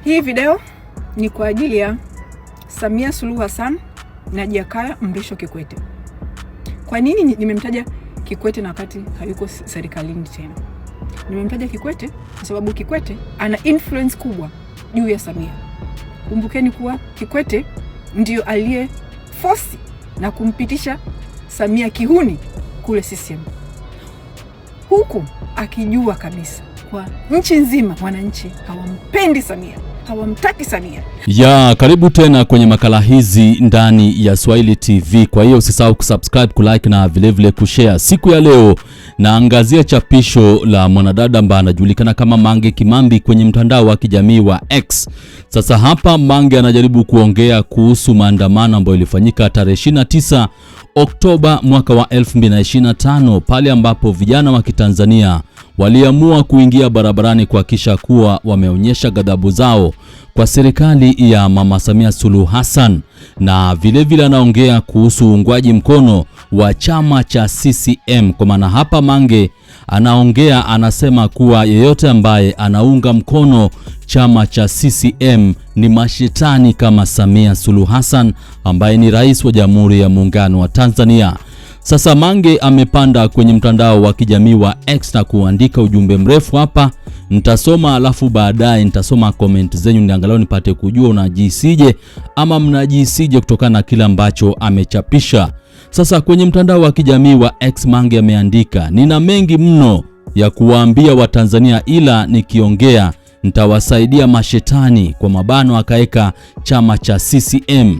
Hii video ni kwa ajili ya Samia Suluhu Hassan na Jakaya Mrisho Kikwete. Kwa nini nimemtaja Kikwete na wakati hayuko serikalini tena? Nimemtaja Kikwete kwa sababu Kikwete ana influence kubwa juu ya Samia. Kumbukeni kuwa Kikwete ndio aliye force na kumpitisha Samia kihuni kule CCM. Huku akijua kabisa kwa nchi nzima wananchi hawampendi Samia, hawamtaki Samia. Karibu tena kwenye makala hizi ndani ya Swahili TV. Kwa hiyo usisahau kusubscribe, kulike na vile kushare. Siku ya leo naangazia chapisho la mwanadada ambaye anajulikana kama Mange Kimambi kwenye mtandao wa kijamii wa X. Sasa hapa Mange anajaribu kuongea kuhusu maandamano ambayo ilifanyika tarehe 29 Oktoba mwaka wa 2025 pale ambapo vijana wa Kitanzania waliamua kuingia barabarani kuhakikisha kuwa wameonyesha ghadhabu zao kwa serikali ya Mama Samia Suluhu Hassan, na vile anaongea kuhusu uungwaji mkono wa chama cha CCM. Kwa maana hapa Mange anaongea, anasema kuwa yeyote ambaye anaunga mkono chama cha CCM ni mashetani kama Samia Suluhu Hassan ambaye ni rais wa Jamhuri ya Muungano wa Tanzania. Sasa Mange amepanda kwenye mtandao wa kijamii wa X na kuandika ujumbe mrefu hapa. Nitasoma alafu baadaye nitasoma comment zenyu niangalau nipate kujua unajisije ama mnajisije kutokana na kila ambacho amechapisha. Sasa kwenye mtandao wa kijamii wa X Mange ameandika, nina mengi mno ya kuwaambia Watanzania ila nikiongea nitawasaidia mashetani, kwa mabano akaeka chama cha CCM.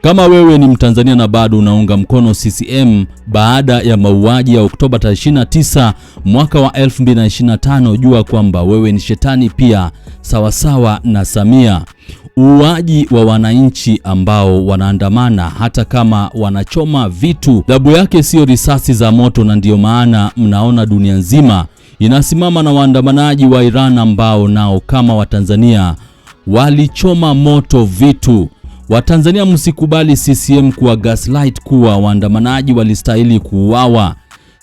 Kama wewe ni Mtanzania na bado unaunga mkono CCM baada ya mauaji ya Oktoba 29 mwaka wa 2025, jua kwamba wewe ni shetani pia sawasawa na Samia. Uuaji wa wananchi ambao wanaandamana hata kama wanachoma vitu, adhabu yake sio risasi za moto, na ndio maana mnaona dunia nzima inasimama na waandamanaji wa Iran ambao nao kama Watanzania walichoma moto vitu. Watanzania msikubali CCM kuwa gaslight kuwa waandamanaji walistahili kuuawa.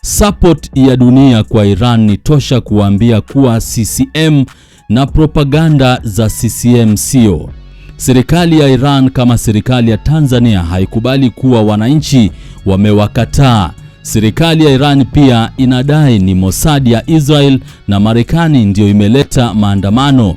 Support ya dunia kwa Iran ni tosha kuambia kuwa CCM na propaganda za CCM sio. Serikali ya Iran kama serikali ya Tanzania haikubali kuwa wananchi wamewakataa. Serikali ya Iran pia inadai ni Mossad ya Israel na Marekani ndio imeleta maandamano.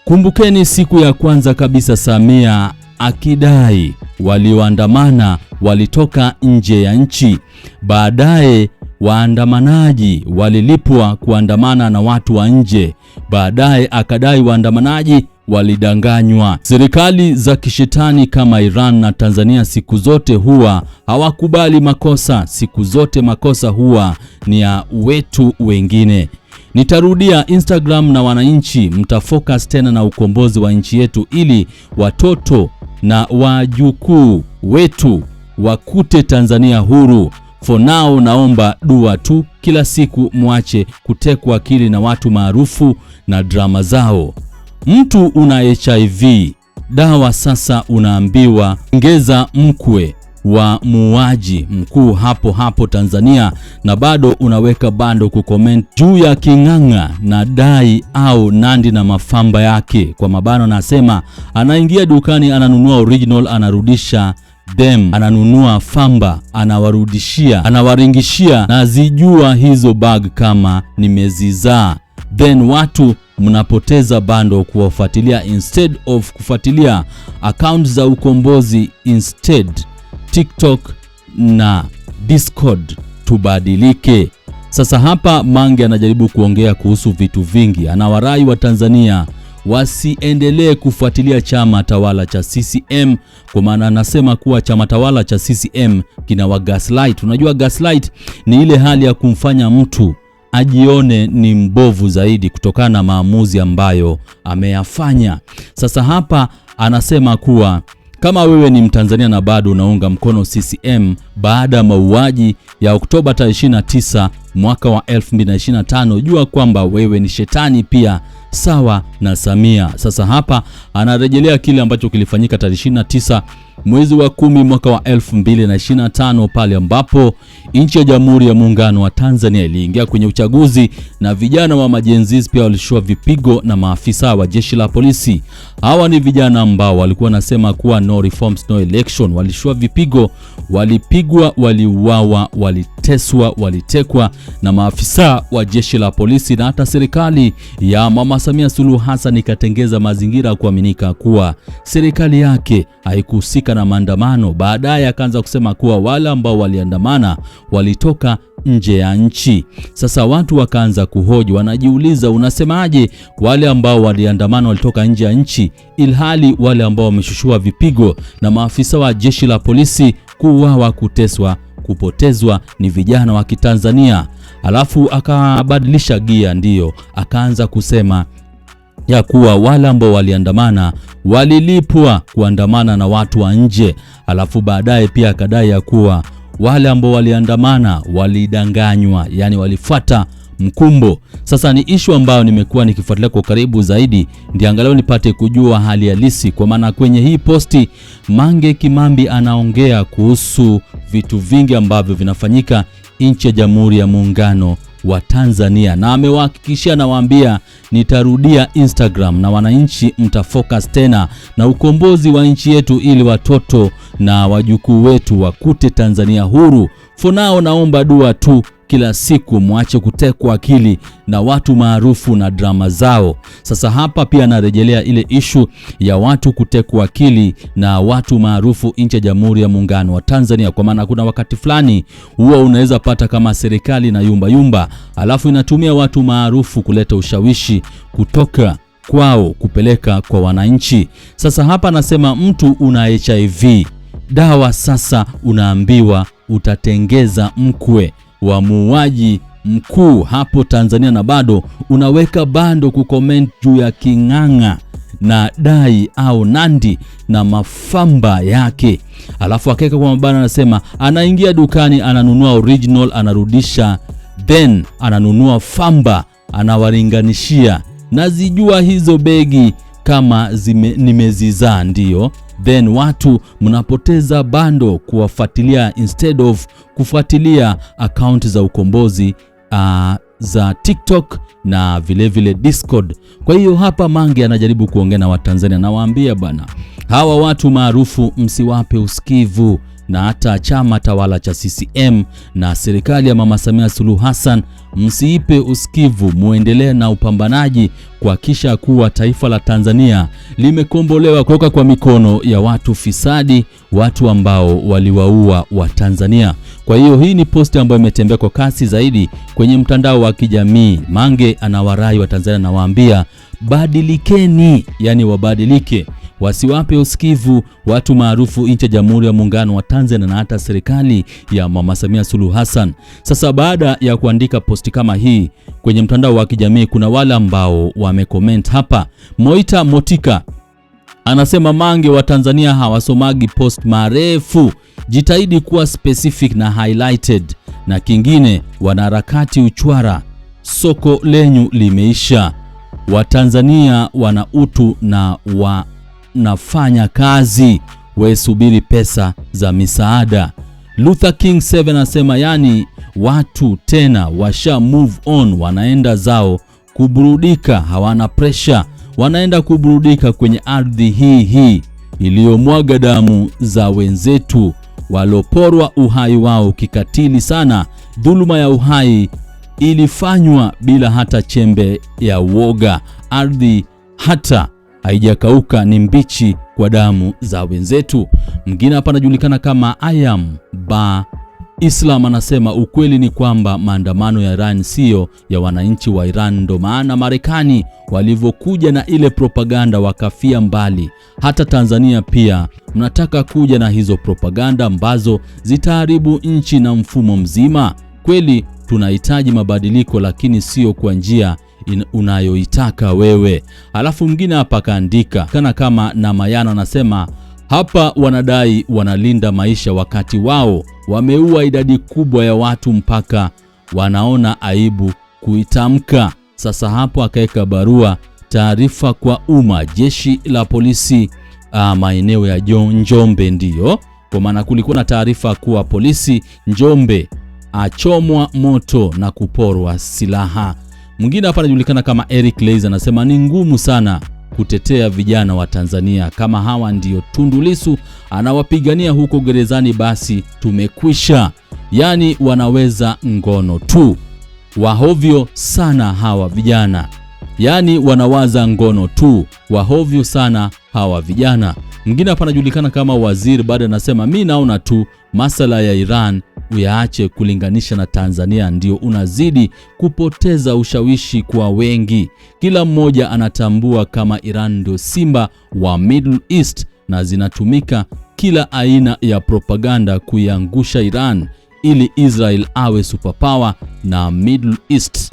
Kumbukeni siku ya kwanza kabisa Samia akidai walioandamana walitoka nje ya nchi. Baadaye waandamanaji walilipwa kuandamana na watu wa nje. Baadaye akadai waandamanaji walidanganywa. Serikali za kishetani kama Iran na Tanzania siku zote huwa hawakubali makosa. Siku zote makosa huwa ni ya wetu wengine. Nitarudia, Instagram na wananchi mtafocus tena na ukombozi wa nchi yetu ili watoto na wajukuu wetu wakute Tanzania huru. For now naomba dua tu, kila siku muache kutekwa akili na watu maarufu na drama zao. Mtu una HIV, dawa sasa unaambiwa ongeza mkwe wa muuaji mkuu hapo Tanzania, na bado unaweka bando kucomment juu ya King'ang'a na Dai au Nandi na mafamba yake. Kwa mabano nasema anaingia dukani ananunua original anarudisha them, ananunua famba anawarudishia, anawaringishia, na zijua hizo bag kama nimezizaa. Then watu mnapoteza bando kuwafuatilia instead of kufuatilia account za ukombozi. Instead TikTok na Discord tubadilike. Sasa hapa Mange anajaribu kuongea kuhusu vitu vingi. Anawarai wa Tanzania wasiendelee kufuatilia chama tawala cha CCM, kwa maana anasema kuwa chama tawala cha CCM kina wa gaslight. Unajua gaslight ni ile hali ya kumfanya mtu ajione ni mbovu zaidi kutokana na maamuzi ambayo ameyafanya. Sasa hapa anasema kuwa kama wewe ni Mtanzania na bado unaunga mkono CCM baada ya mauaji ya Oktoba 29 mwaka wa 2025, jua kwamba wewe ni shetani pia sawa na Samia. Sasa hapa anarejelea kile ambacho kilifanyika tarehe 29 mwezi wa 10 mwaka wa 2025, pale ambapo nchi ya Jamhuri ya Muungano wa Tanzania iliingia kwenye uchaguzi na vijana wa majenzis pia walishua vipigo na maafisa wa jeshi la polisi. Hawa ni vijana ambao walikuwa nasema kuwa no reforms no election. Walishua vipigo, walipigwa, waliuawa, waliteswa, walitekwa na maafisa wa jeshi la polisi, na hata serikali ya Mama Samia Suluhu Hassan ikatengeza mazingira kuaminika kuwa serikali yake haikuhusika na maandamano. Baadaye akaanza kusema kuwa wale ambao waliandamana walitoka nje ya nchi. Sasa watu wakaanza kuhoji, wanajiuliza, unasemaje wale ambao waliandamana walitoka nje ya nchi, ilhali wale ambao wameshushua vipigo na maafisa wa jeshi la polisi, kuuawa, kuteswa, kupotezwa ni vijana wa Kitanzania? Alafu akabadilisha gia, ndiyo akaanza kusema ya kuwa wale ambao waliandamana walilipwa kuandamana na watu wa nje. Alafu baadaye pia akadai ya kuwa wale ambao waliandamana walidanganywa, yani walifuata mkumbo. Sasa ni issue ambayo nimekuwa nikifuatilia kwa karibu zaidi, ndio angalau nipate kujua hali halisi, kwa maana kwenye hii posti Mange Kimambi anaongea kuhusu vitu vingi ambavyo vinafanyika nchi ya Jamhuri ya Muungano wa Tanzania, na amewahakikishia, nawaambia nitarudia Instagram na wananchi mtafocus tena na ukombozi wa nchi yetu, ili watoto na wajukuu wetu wakute Tanzania huru. For now naomba dua tu kila siku, muache kutekwa akili na watu maarufu na drama zao. Sasa hapa pia narejelea ile issue ya watu kutekwa akili na watu maarufu nchi ya Jamhuri ya Muungano wa Tanzania, kwa maana kuna wakati fulani huwa unaweza pata kama serikali na yumba, alafu inatumia watu maarufu kuleta ushawishi kutoka kwao kupeleka kwa wananchi. Sasa hapa nasema mtu una HIV, dawa sasa unaambiwa utatengeza mkwe wa muuaji mkuu hapo Tanzania, na bado unaweka bando kucomment juu ya King'ang'a na Dai au Nandi na mafamba yake. Alafu akaweka kwa mabana, anasema anaingia dukani, ananunua original, anarudisha, then ananunua famba, anawaringanishia. Nazijua hizo begi kama nimezizaa, ndio. Then watu mnapoteza bando kuwafuatilia instead of kufuatilia account za ukombozi za TikTok na vile Discord. Kwa hiyo hapa Mange anajaribu kuongea na Watanzania, na waambia bana, hawa watu maarufu msiwape usikivu, na hata chama tawala cha CCM na serikali ya Mama Samia Suluhu Hassan msiipe usikivu, muendelee na upambanaji kuhakikisha kuwa taifa la Tanzania limekombolewa kutoka kwa mikono ya watu fisadi, watu ambao waliwaua wa Tanzania. Kwa hiyo hii ni posti ambayo imetembea kwa kasi zaidi kwenye mtandao wa kijamii. Mange anawarai wa Tanzania, na waambia badilikeni, yani wabadilike, wasiwape usikivu watu maarufu nchi ya Jamhuri ya Muungano wa Tanzania na hata serikali ya Mama Samia Suluhu Hassan. Sasa baada ya kuandika posti kama hii kwenye mtandao wa kijamii, kuna wale ambao wamecomment hapa. Moita Motika anasema, Mange wa Tanzania hawasomagi post marefu, jitahidi kuwa specific na highlighted, na kingine wanaharakati uchwara, soko lenyu limeisha, Watanzania wana utu na wanafanya kazi, we subiri pesa za misaada. Luther King 7 anasema, yani watu tena washa move on, wanaenda zao kuburudika, hawana pressure, wanaenda kuburudika kwenye ardhi hii iliyomwaga damu za wenzetu waloporwa uhai wao kikatili sana. Dhuluma ya uhai ilifanywa bila hata chembe ya uoga. Ardhi hata haijakauka, ni mbichi kwa damu za wenzetu. Mwingine hapa anajulikana kama I am ba Islam anasema, ukweli ni kwamba maandamano ya Iran sio ya wananchi wa Iran, ndo maana Marekani walivyokuja na ile propaganda wakafia mbali. Hata Tanzania pia mnataka kuja na hizo propaganda ambazo zitaharibu nchi na mfumo mzima. Kweli tunahitaji mabadiliko, lakini sio kwa njia unayoitaka wewe. Alafu mwingine hapa kaandika kama na Mayana anasema, hapa wanadai wanalinda maisha wakati wao wameua idadi kubwa ya watu mpaka wanaona aibu kuitamka. Sasa hapo akaweka barua, taarifa kwa umma, jeshi la polisi maeneo ya Njombe ndio. Kwa maana kulikuwa na taarifa kuwa polisi Njombe achomwa moto na kuporwa silaha. Mwingine hapa anajulikana kama Eric Lays anasema ni ngumu sana kutetea vijana wa Tanzania, kama hawa ndio Tundu Lissu anawapigania huko gerezani basi tumekwisha. Yani wanaweza ngono tu. Wahovyo sana hawa vijana. Yani wanawaza ngono tu. Wahovyo sana hawa vijana. Mwingine hapa anajulikana kama Waziri baada anasema mimi naona tu masala ya Iran uyaache kulinganisha na Tanzania, ndio unazidi kupoteza ushawishi kwa wengi. Kila mmoja anatambua kama Iran ndio simba wa Middle East na zinatumika kila aina ya propaganda kuiangusha Iran ili Israel awe superpower na Middle East.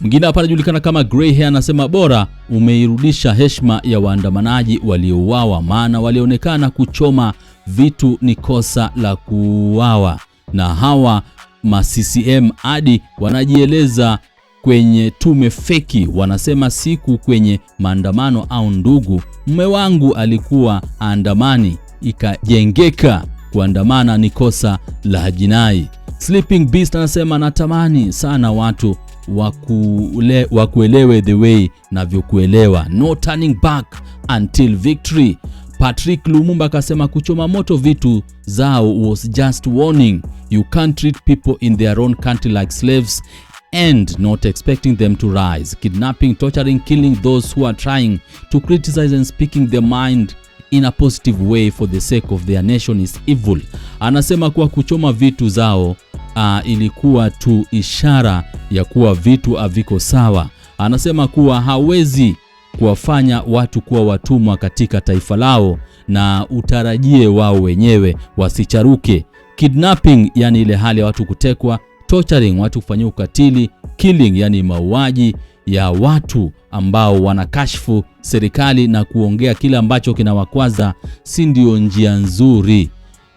Mwingine hapa anajulikana kama Grey Hair anasema bora umeirudisha heshima ya waandamanaji waliouawa, maana walionekana kuchoma vitu ni kosa la kuuawa, na hawa ma CCM hadi wanajieleza kwenye tume feki, wanasema siku kwenye maandamano au ndugu mume wangu alikuwa andamani ikajengeka, kuandamana ni kosa la jinai. Sleeping Beast anasema natamani sana watu wakuelewe the way navyokuelewa, no turning back until victory. Patrick Lumumba akasema kuchoma moto vitu zao was just warning. You can't treat people in their own country like slaves and not expecting them to rise. Kidnapping, torturing, killing those who are trying to criticize and speaking their mind in a positive way for the sake of their nation is evil. Anasema kuwa kuchoma vitu zao ilikuwa tu ishara ya kuwa vitu haviko sawa. Anasema kuwa hawezi kuwafanya watu kuwa watumwa katika taifa lao na utarajie wao wenyewe wasicharuke. Kidnapping yani ile hali ya watu kutekwa, torturing watu kufanywa ukatili, killing yani mauaji ya watu ambao wanakashfu serikali na kuongea kile ambacho kinawakwaza si ndio njia nzuri.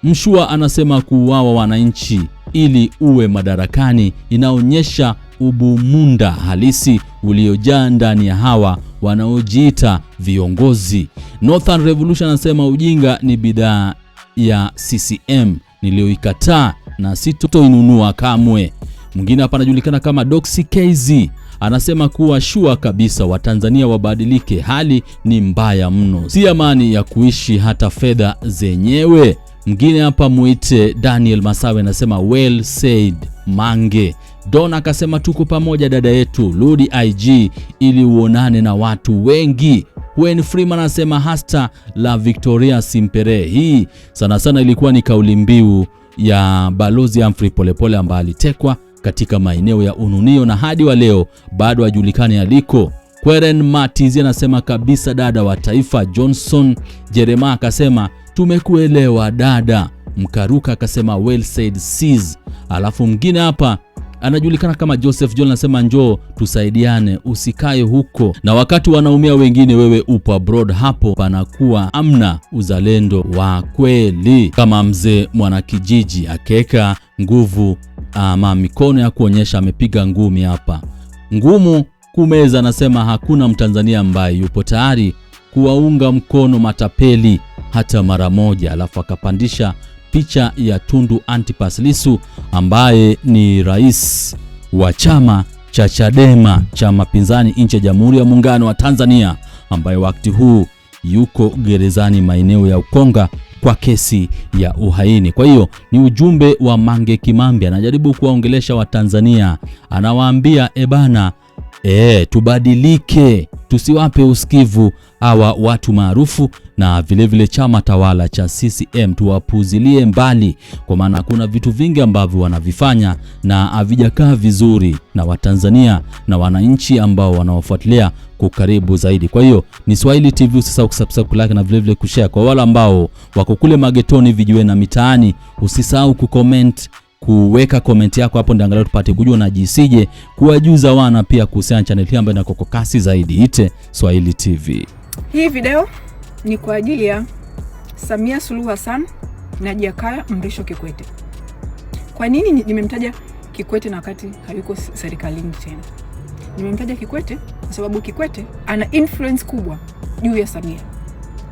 Mshua anasema kuuawa wananchi ili uwe madarakani inaonyesha ubumunda halisi uliojaa ndani ya hawa wanaojiita viongozi. Northern Revolution anasema ujinga ni bidhaa ya CCM nilioikataa na sitoinunua kamwe. Mwingine hapa anajulikana kama Doxy KZ anasema kuwa shua kabisa Watanzania wabadilike, hali ni mbaya mno, si amani ya kuishi hata fedha zenyewe. Mwingine hapa muite Daniel Masawe anasema well said Mange. Dona akasema tuko pamoja dada yetu, rudi IG ili uonane na watu wengi. Wayne Freeman anasema hasta la Victoria Simpere. Hii sana sana ilikuwa ni kauli mbiu ya Balozi Humphrey Polepole ambaye alitekwa katika maeneo ya Ununio na hadi wa leo bado hajulikani aliko. Kweren Matizi anasema kabisa dada wa taifa. Johnson Jeremiah akasema tumekuelewa dada. Mkaruka akasema well said sis. Alafu mwingine hapa anajulikana kama Joseph John anasema njoo tusaidiane, usikae huko na wakati wanaumia wengine wewe upo abroad, hapo panakuwa amna uzalendo wa kweli. Kama mzee mwanakijiji akeka nguvu ama mikono ya kuonyesha amepiga ngumi hapa ngumu kumeza, anasema hakuna Mtanzania ambaye yupo tayari kuwaunga mkono matapeli hata mara moja. Alafu akapandisha picha ya Tundu Antipas Lissu ambaye ni rais wa chama cha Chadema, chama pinzani nchi ya Jamhuri ya Muungano wa Tanzania, ambaye wakati huu yuko gerezani maeneo ya Ukonga kwa kesi ya uhaini. Kwa hiyo ni ujumbe wa Mange Kimambi, anajaribu kuwaongelesha Watanzania, anawaambia ebana tubadilike, tusiwape usikivu hawa watu maarufu na vile chama tawala cha CCM, tuwapuzilie mbali, kwa maana kuna vitu vingi ambavyo wanavifanya na havijakaa vizuri na Watanzania na wananchi ambao wanawafuatilia kwa karibu zaidi. Kwa hiyo ni Swahili TV, usisahau kusubscribe, kulike na vile kushare. Kwa wale ambao wako kule magetoni, vijiwe na mitaani, usisahau kucomment, kuweka comment yako hapo ndio angalau tupate kujua na jisije kuwajuza wana pia kuhusiana channel hii ambayo inako kasi zaidi, ite Swahili TV. Hii video ni kwa ajili ya Samia Suluhu Hassan na Jakaya Mrisho Kikwete. Kwa nini nimemtaja Kikwete na wakati hayuko serikalini tena? Nimemtaja Kikwete kwa sababu Kikwete ana influence kubwa juu ya Samia.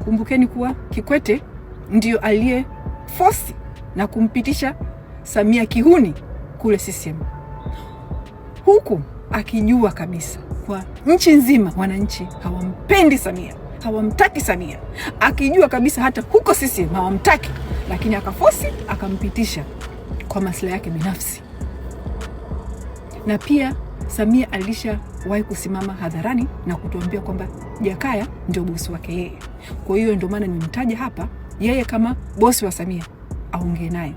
Kumbukeni kuwa Kikwete ndio aliye force na kumpitisha Samia kihuni kule CCM, huku akijua kabisa kwa nchi nzima wananchi hawampendi Samia, hawamtaki Samia, akijua kabisa hata huko CCM hawamtaki, lakini akaforce akampitisha kwa maslahi yake binafsi. Na pia Samia alishawahi kusimama hadharani na kutuambia kwamba Jakaya ndio bosi wake yeye. Kwa hiyo ndio maana nimemtaja hapa, yeye kama bosi wa Samia aongee naye.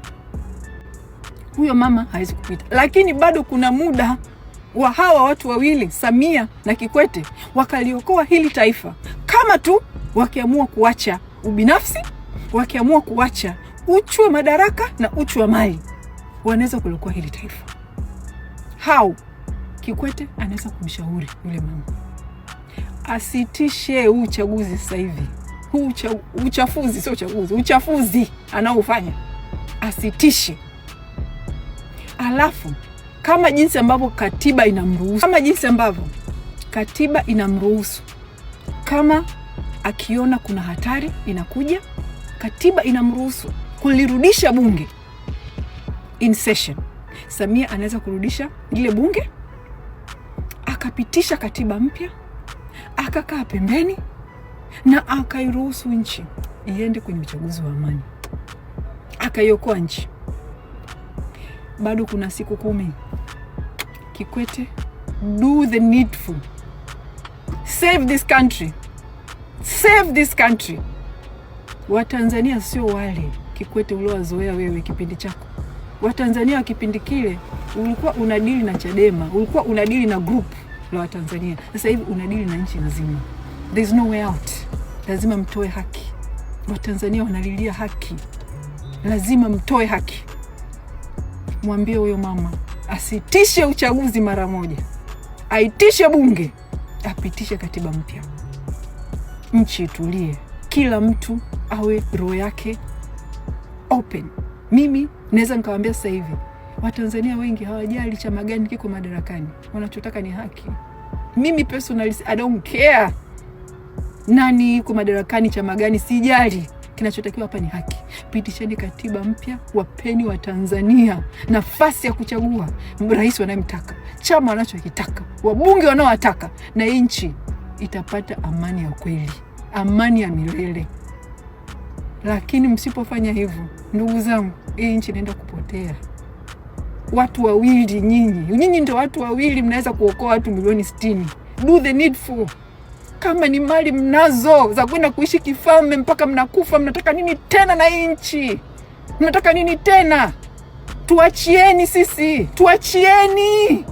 Huyo mama hawezi kupita. Lakini bado kuna muda wa hawa watu wawili, Samia na Kikwete, wakaliokoa hili taifa. Kama tu wakiamua kuacha ubinafsi, wakiamua kuacha uchu wa madaraka na uchu wa mali, wanaweza kuliokoa hili taifa. How? Kikwete anaweza kumshauri yule mama asitishe uchaguzi sasa hivi. Uchafuzi, sio uchaguzi, uchafuzi anaofanya asitishe. Alafu kama jinsi ambavyo katiba inamruhusu, kama akiona kuna hatari inakuja, katiba inamruhusu kulirudisha bunge in session. Samia anaweza kurudisha ile bunge, akapitisha katiba mpya, akakaa pembeni na akairuhusu nchi iende kwenye uchaguzi wa amani, akaiokoa nchi. Bado kuna siku 10. Kikwete, do the needful. Save this country. Save this country. Watanzania sio wale Kikwete uliowazoea wewe kipindi chako. Watanzania wa kipindi kile ulikuwa unadili na Chadema, ulikuwa unadili na group la Watanzania. Sasa hivi unadili na nchi nzima. There's no way out. Lazima mtoe haki. Watanzania wanalilia haki. Lazima mtoe haki. Mwambie huyo mama asitishe uchaguzi mara moja, aitishe bunge, apitishe katiba mpya, nchi itulie, kila mtu awe roho yake open. Mimi naweza nikawaambia sasa hivi Watanzania wengi hawajali chama gani kiko madarakani, wanachotaka ni haki. Mimi personally I don't care nani yuko madarakani, chama gani, sijali. Kinachotakiwa hapa ni haki. Pitisheni katiba mpya, wapeni wa Tanzania nafasi ya kuchagua rais wanayemtaka, chama wanachokitaka, wabunge wanaowataka, na nchi itapata amani ya kweli, amani ya milele. Lakini msipofanya hivyo, ndugu zangu, hii nchi inaenda kupotea. Watu wawili nyinyi ndio watu wawili mnaweza kuokoa watu milioni 60. Do the needful. Kama ni mali mnazo za kwenda kuishi kifalme mpaka mnakufa, mnataka nini tena na hii nchi? Mnataka nini tena? Tuachieni sisi, tuachieni.